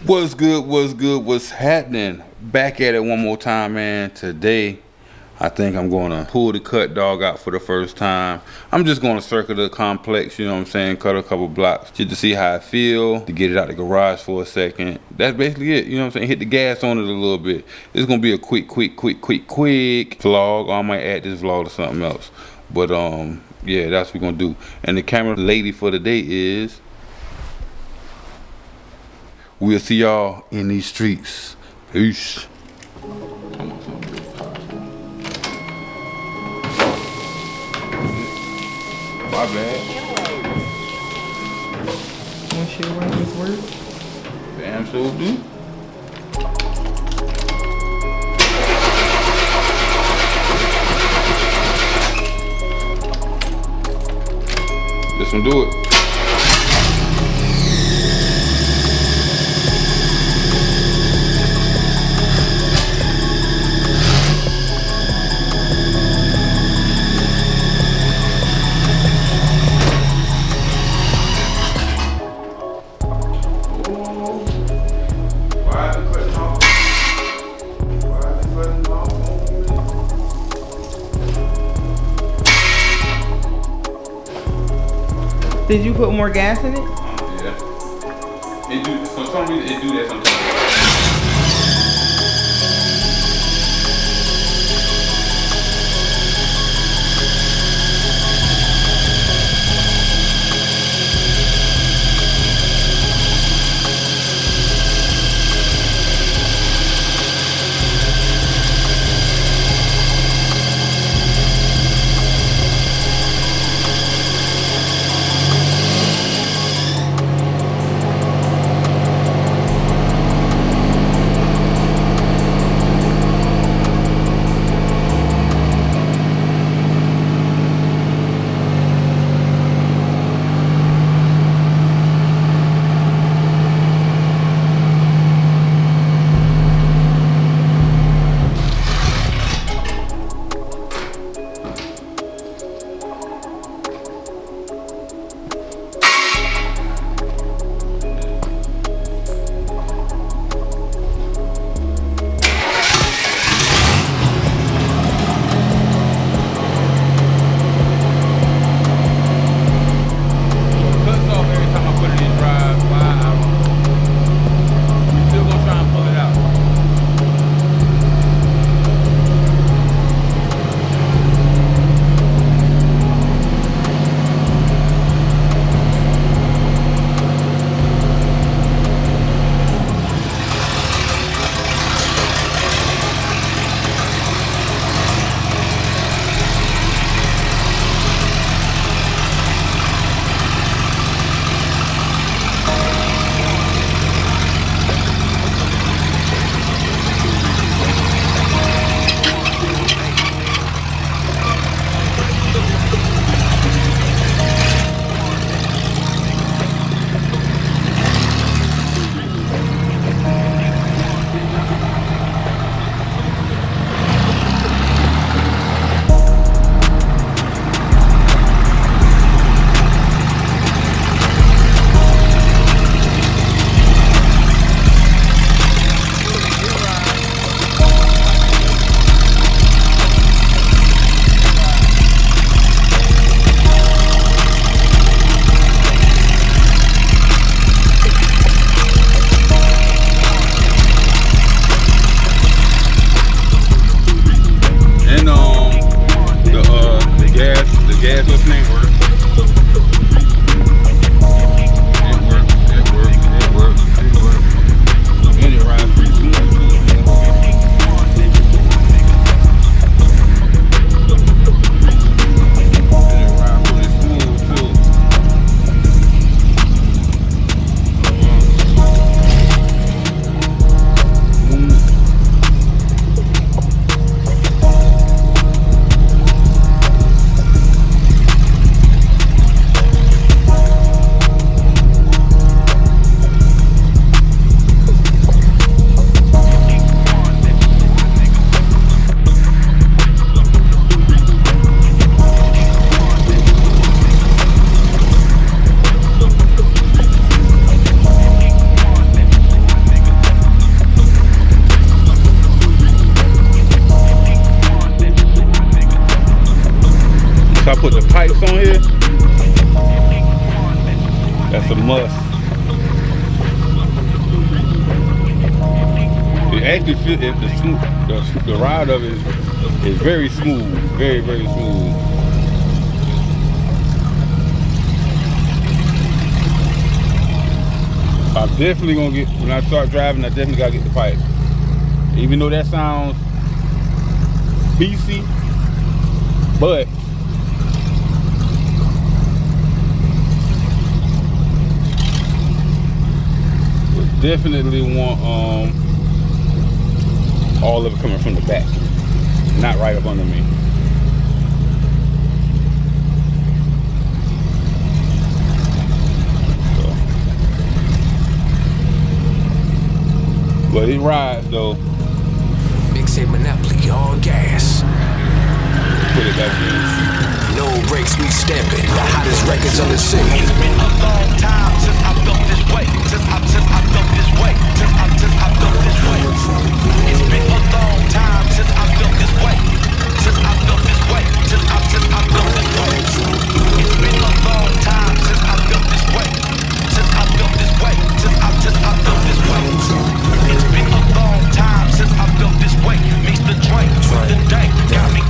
What's good? What's good? What's happening? Back at it one more time, man. Today, I think I'm going to pull the cut dog out for the first time. I'm just going to circle the complex, you know what I'm saying? Cut a couple blocks just to see how I feel, to get it out the garage for a second. That's basically it, you know what I'm saying? Hit the gas on it a little bit. It's going to be a quick vlog. Or I might add this vlog to something else. But, yeah, that's what we're going to do. And the camera lady for the day is... We'll see y'all in these streets. Peace. My bad. Want you to work this work? Damn sure do. This one do it. Did you put more gas in it? Yeah. For some reason, it do that sometimes. So I put the pipes on here. That's a must. It actually feels the ride of it is very smooth, very smooth. I'm definitely gonna get, when I start driving, I definitely gotta get the pipe. Even though that sounds BC, but we definitely want all of it coming from the back, not right up under me. So. But it rides though. Mix a monopoly, all gas. Put it back in. No brakes, we stamping. The hottest records on the city. It's been a long time since I felt this way. Since I felt this way. Since I felt this way. It's been a long time since I felt this way. Since I felt this way. Since I felt this way. It's been a long time since I felt this way. Since I felt this way. Since I felt this way. It's been a long time since I felt this way. Mix the drink with the day. Got me.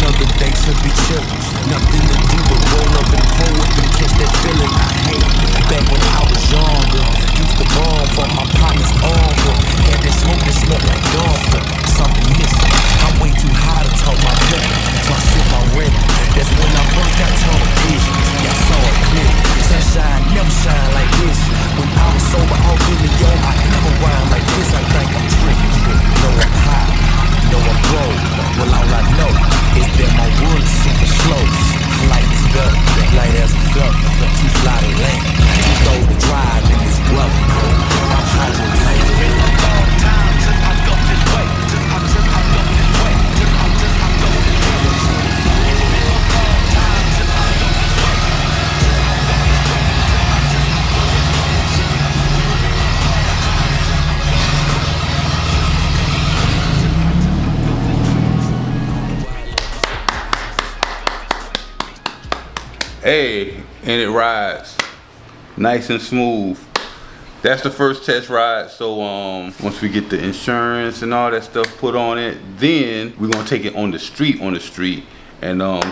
Another day to be chillin'. Nothing to do but roll up and pull up and catch that feeling I hate. Back when I was younger, used to ball for my partner's offer. Had that smoke that smelled like dumpster. Something missing. I'm way too high to talk my pepper, so I sip my red. That's when I first got tunnel vision. Yeah, I saw it clear. Sunshine never shine like this. When I was sober, off in the yard, I never rhyme like this. I think I'm tripping. Know I'm high. Know I'm broke. Well, all I know is that my world is super slow. Light is better, light as a feather. Too fly to land, too low to drive in this brother. I'm hydroplaning. It's been a long time since I felt this way. Since I felt this way. Since I felt this way. It's been a long time since I felt this way. Hey, and it rides nice and smooth. That's the first test ride. So once we get the insurance and all that stuff put on it, then we're gonna take it on the street and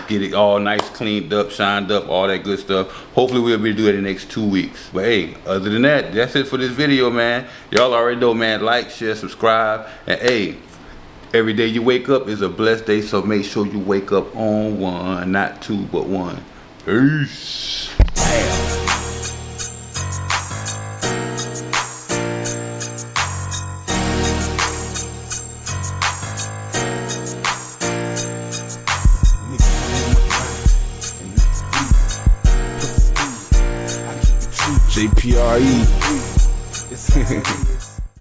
get it all nice, cleaned up, shined up, all that good stuff. Hopefully we'll be able to do it in the next 2 weeks. But hey, other than that, that's it for this video, man. Y'all already know, man. Like, share, subscribe, and hey, every day you wake up is a blessed day, so make sure you wake up on one, not two, but one. Peace. JPRE.